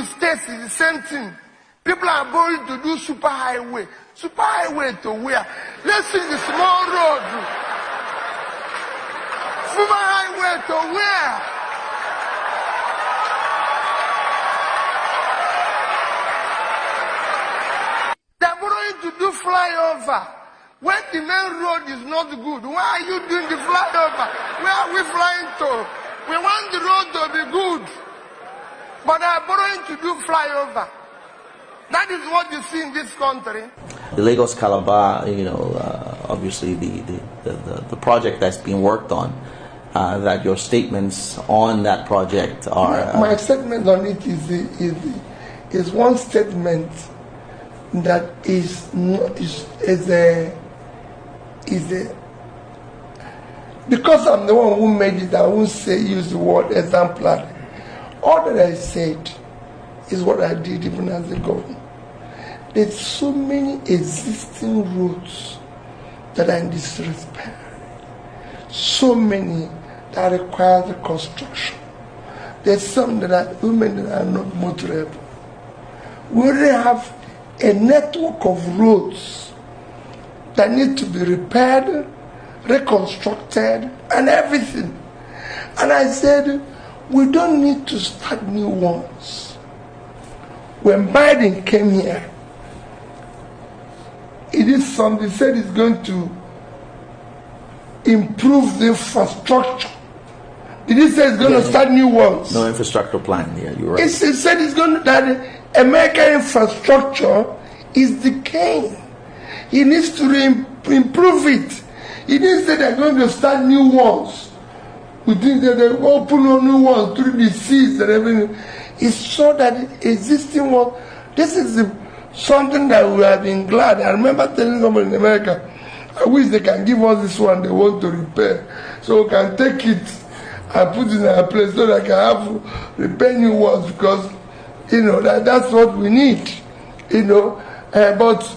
states is the same thing. People are going to do super highway. Super highway to where? Let's see the small road. Super highway to where? They're going to do flyover. When the main road is not good, why are you doing the flyover? Where are we flying to? We want the road to be good. But they are going to do flyover. That is what you see in this country. The Lagos-Calabar, obviously the project that's being worked on, that your statements on that project are... My statement on it is one statement that is because I'm the one who made it, I won't use the word exemplary. All that I said is what I did even as a governor. There's so many existing roads that are in disrepair. So many that require the construction. There's some that are women that are not motorable. We already have a network of roads that need to be repaired, reconstructed, and everything. And I said, we don't need to start new ones. When Biden came here, he did something, he said he's going to improve the infrastructure. Did he say he's going to start new ones? No infrastructure plan, yeah, you're right. He said he's going to, that American infrastructure is decaying. He needs to improve it. He didn't say they're going to start new ones. We think that they open new ones through the seas and everything. He saw that existing one. This is something that we have been glad. I remember telling someone in America, I wish they can give us this one they want to repair, so we can take it and put it in our place so that I can have repair new ones, because that's what we need. But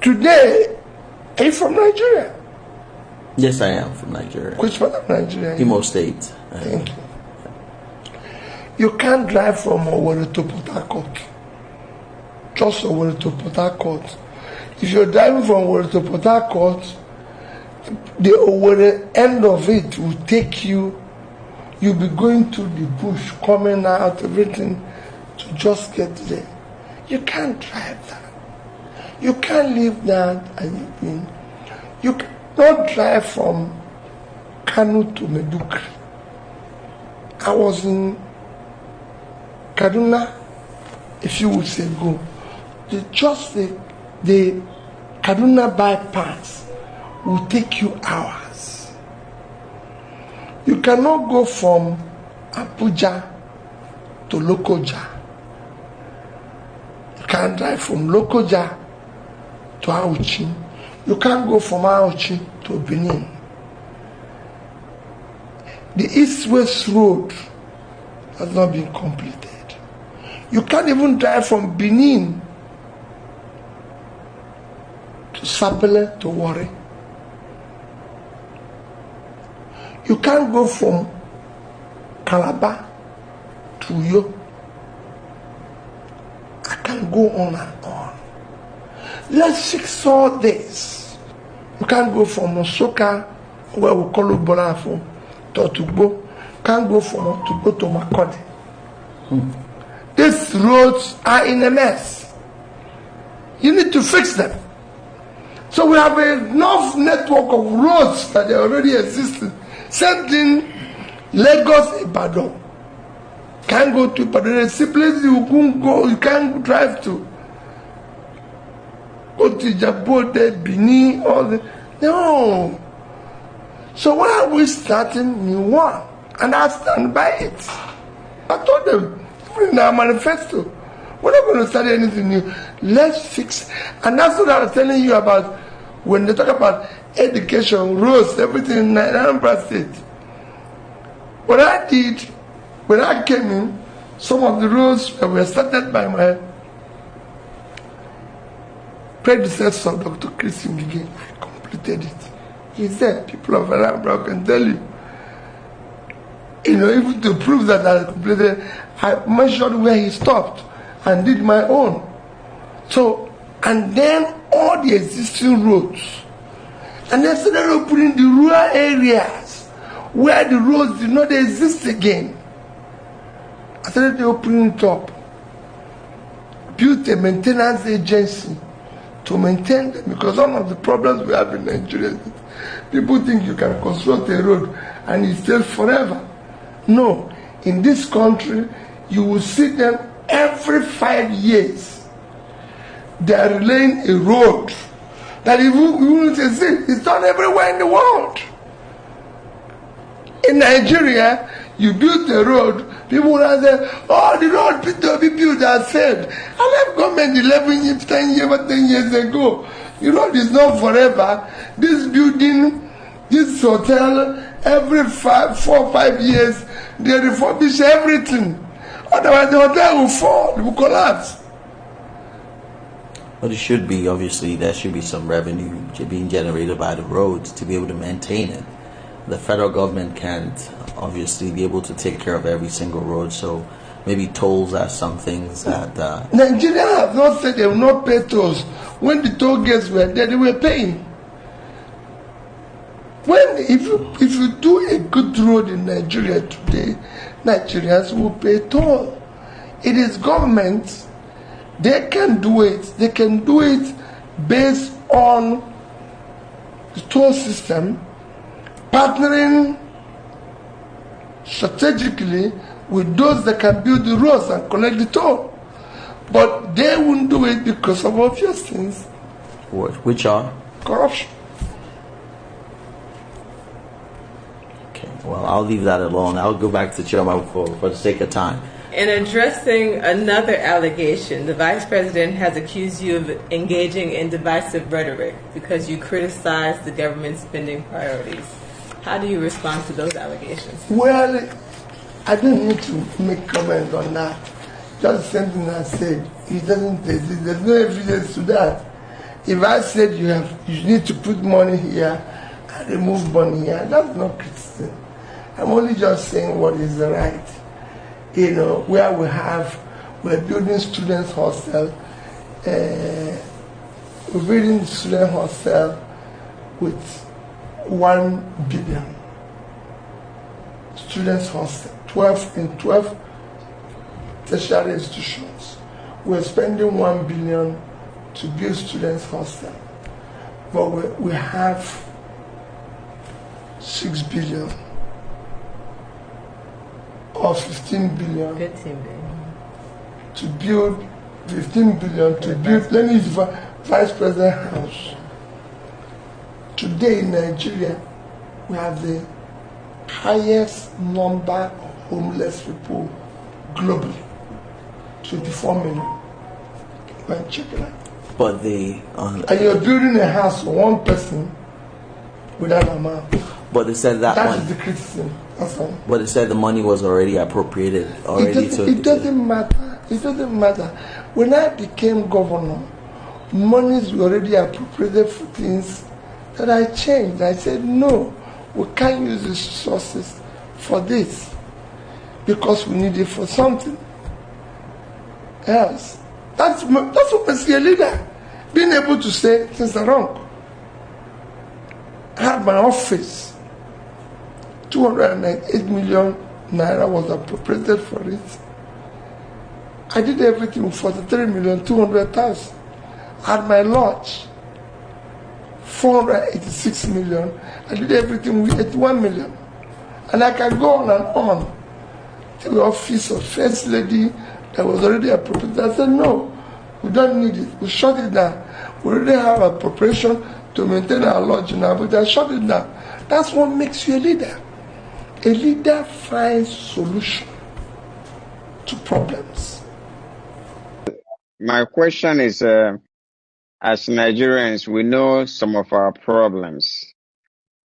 today, are you from Nigeria? Yes, I am from Nigeria. Which part of Nigeria? Imo State. Thank you. You can't drive from Owerri to Port Harcourt. Just Owerri to Port Harcourt. If you're driving from Owerri to Port Harcourt, the Owerri end of it will take you. You'll be going to the bush, coming out, everything, to just get there. You can't drive that. You can't leave that. You cannot drive from Kano to Medugri. I was in Kaduna a few weeks ago. The Kaduna bypass will take you hours. You cannot go from Abuja to Lokoja. You can't drive from Lokoja to Auchi. You can't go from Auchi to Benin. The East-West Road has not been completed. You can't even drive from Benin to Sapele to Warri. You can't go from Calabar to Uyo. I can go on and on. Let's fix all this. You can't go from Osoka, where we call it Bolafo, to Otugbo. Can't go from Otugbo to Makodi. These roads are in a mess. You need to fix them. So we have enough network of roads that are already existing. Same thing, Lagos, Ibadan. Can't go to Ibadan. There's a place you can't go, you can't drive to. Go to Jabode, Benin, all the... No. So why are we starting new one? And I stand by it. I told them, even in our manifesto, we're not going to start anything new. Let's fix. And that's what I was telling you about when they talk about education, roads, everything in Anambra State. What I did, when I came in, some of the roads were started by my predecessor, Dr. Chris Ngige, completed it. He's there. People of Anambra can tell you. Even to prove that I completed, I measured where he stopped and did my own. So, and then all the existing roads. And then started opening the rural areas where the roads did not exist again. I started opening it up. Built a maintenance agency to maintain them, because one of the problems we have in Nigeria is people think you can construct a road and it stays forever. No, in this country, you will see them every 5 years. They are laying a road that you won't see. It's done everywhere in the world. In Nigeria, you build a road, people will say, oh, the road will be built as said. I left government 11 years, 10 years ago. The road is not forever. This building, this hotel, every 4 or 5 years, they refurbish everything. Otherwise, the hotel will fall, it will collapse. But it should be, obviously, there should be some revenue being generated by the roads to be able to maintain it. The federal government can't obviously be able to take care of every single road, so maybe tolls are some things that... Nigeria have not said they will not pay tolls. When the toll gates were there, they were paying. If you do a good road in Nigeria today, Nigerians will pay toll. It is government. They can do it. They can do it based on the toll system, partnering strategically with those that can build the roads and collect the toll. But they won't do it because of obvious things. Which are? Corruption. Okay, well, I'll leave that alone. I'll go back to Chairman for the sake of time. In addressing another allegation, the Vice President has accused you of engaging in divisive rhetoric because you criticize the government's spending priorities. How do you respond to those allegations? Well, I don't need to make comment on that. Just something I said. It doesn't exist. There's no evidence to that. If I said you need to put money here and remove money here, that's not criticism. I'm only just saying what is right. Where we're building students' hostel, we're building student hostel with 1 billion. Students' hostel, 12 tertiary institutions. We're spending 1 billion to build students' hostel, but we have 6 billion. Or 15 billion. 15 billion. To build 15 billion to build, let me use Vice President House. Today in Nigeria, we have the highest number of homeless people globally. 24 million. Go and check it out. But and you're building a house for one person with that amount. But they said that is the criticism. But it said the money was already appropriated already. It doesn't matter. It doesn't matter. When I became governor, monies were already appropriated for things that I changed. I said, no, we can't use the resources for this because we need it for something else. That's what makes you a leader. Being able to say things are wrong. I had my office. 298 million naira was appropriated for it. I did everything with 43,200,000. I had my lodge, 486 million. I did everything with 81 million. And I can go on and on. The office of First Lady that was already appropriated. I said, no, we don't need it. We shut it down. We already have appropriation to maintain our lodge now, but I shut it down. That's what makes you a leader. A leader finds solution to problems. My question is, as Nigerians, we know some of our problems.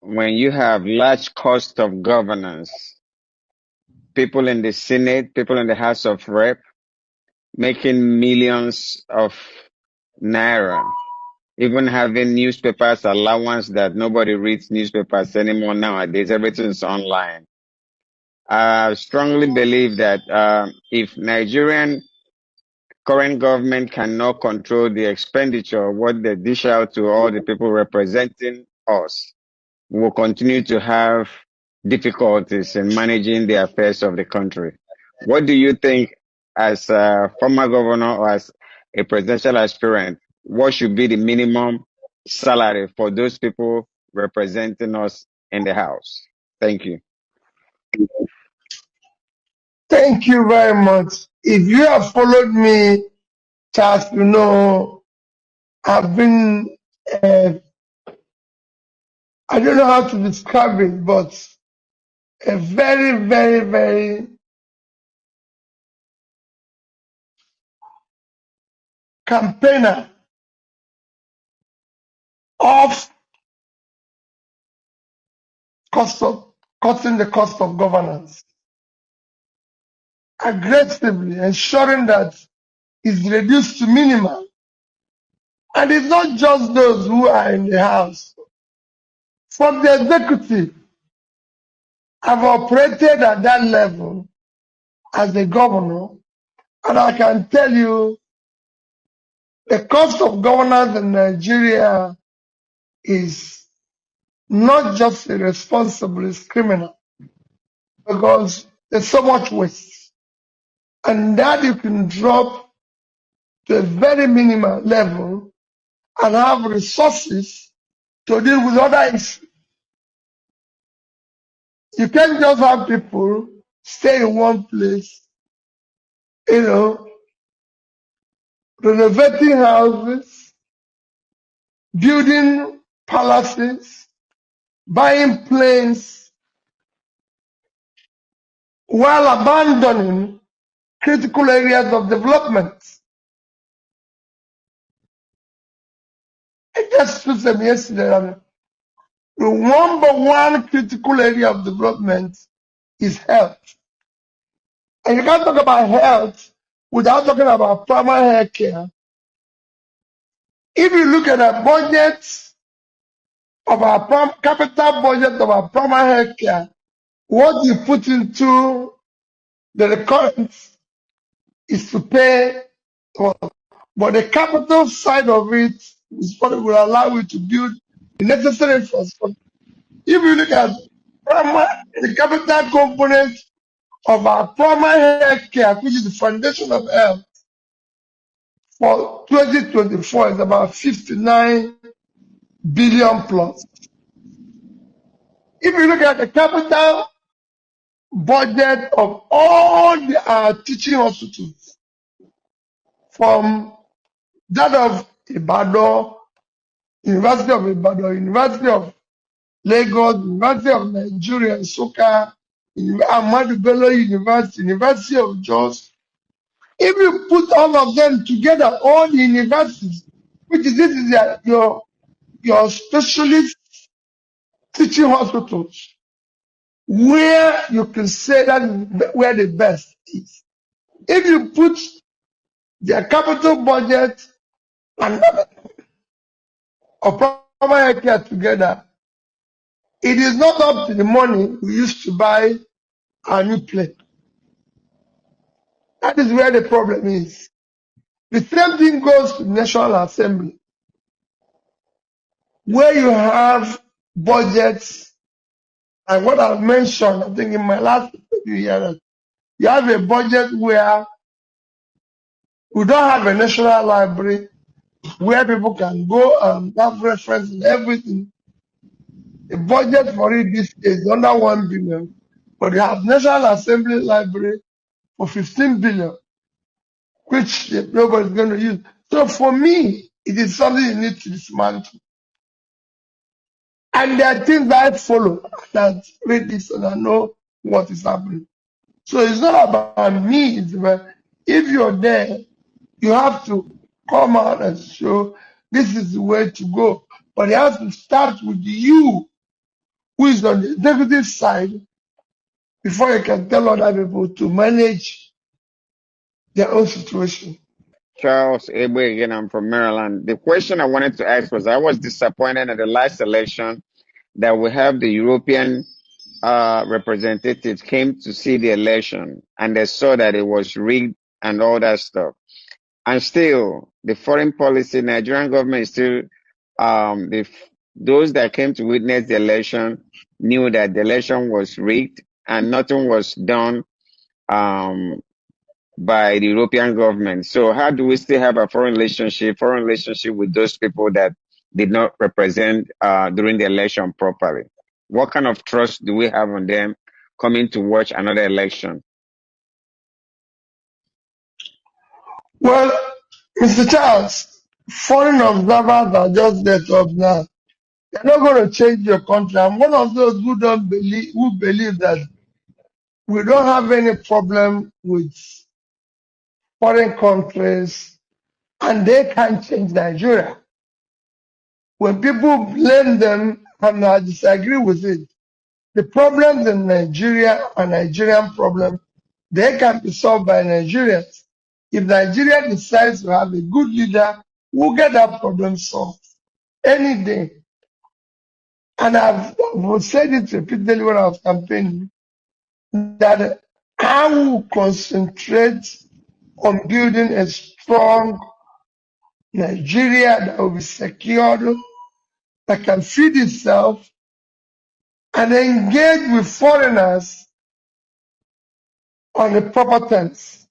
When you have large cost of governance, people in the Senate, people in the House of Rep, making millions of naira, even having newspapers allowance that nobody reads newspapers anymore nowadays, everything's online. I strongly believe that if Nigerian current government cannot control the expenditure, what they dish out to all the people representing us, we will continue to have difficulties in managing the affairs of the country. What do you think, as a former governor or as a presidential aspirant, what should be the minimum salary for those people representing us in the House? Thank you. Thank you very much. If you have followed me, Charles, you know I've been, I don't know how to describe it, but a very, very, very campaigner of cutting the cost of governance, aggressively ensuring that it's reduced to minimum. And it's not just those who are in the House. From the executive, I've operated at that level as a governor, and I can tell you the cost of governance in Nigeria is not just irresponsible, it's criminal, because there's so much waste. And that you can drop to a very minimal level and have resources to deal with other issues. You can't just have people stay in one place, you know, renovating houses, building palaces, buying planes, while abandoning critical areas of development. I just told them yesterday that the number one critical area of development is health. And you can't talk about health without talking about primary health care. If you look at the budget of our capital budget of our primary health care, what you put into the recurrence is to pay for. But the capital side of it is what will allow you to build the necessary infrastructure. If you look at the capital component of our primary health care, which is the foundation of health, for 2024 is about 59 billion plus. If you look at the capital budget of all the teaching hospitals, from that of Ibadan, University of Ibadan, University of Lagos, University of Nigeria, Soka, Ahmadu Bello University, University of Jos. If you put all of them together, all the universities, which is this is your specialist teaching hospitals, where you can say that is where the best is. If you put their capital budget and of primary health care together, it is not up to the money we used to buy a new plane. That is where the problem is. The same thing goes to the National Assembly, where you have budgets, and what I've mentioned, I think in my last few years, you have a budget where we don't have a national library where people can go and have reference and everything. The budget for it this is under 1 billion, but you have National Assembly Library for 15 billion, which nobody's going to use. So for me, it is something you need to dismantle. And there are things that I follow that read this and I know what is happening. So it's not about me, it's about if you're there, you have to come out and show this is the way to go. But it has to start with you, who is on the executive side, before you can tell other people to manage their own situation. Charles Abel again, I'm from Maryland. The question I wanted to ask was I was disappointed at the last election that we have the European representatives came to see the election and they saw that it was rigged and all that stuff. And still, the foreign policy, Nigerian government is still, those that came to witness the election knew that the election was rigged and nothing was done, by the European government. So how do we still have a foreign relationship with those people that did not represent, during the election properly? What kind of trust do we have on them coming to watch another election? Well, Mr. Charles, foreign observers are just there to observe. They're not going to change your country. I'm one of those who believe that we don't have any problem with foreign countries and they can't change Nigeria. When people blame them, and I disagree with it, the problems in Nigeria are Nigerian problems. They can be solved by Nigerians. If Nigeria decides to have a good leader, we'll get that problem solved any day. And I've said it repeatedly when I was campaigning, that I will concentrate on building a strong Nigeria that will be secured, that can feed itself, and engage with foreigners on the proper terms.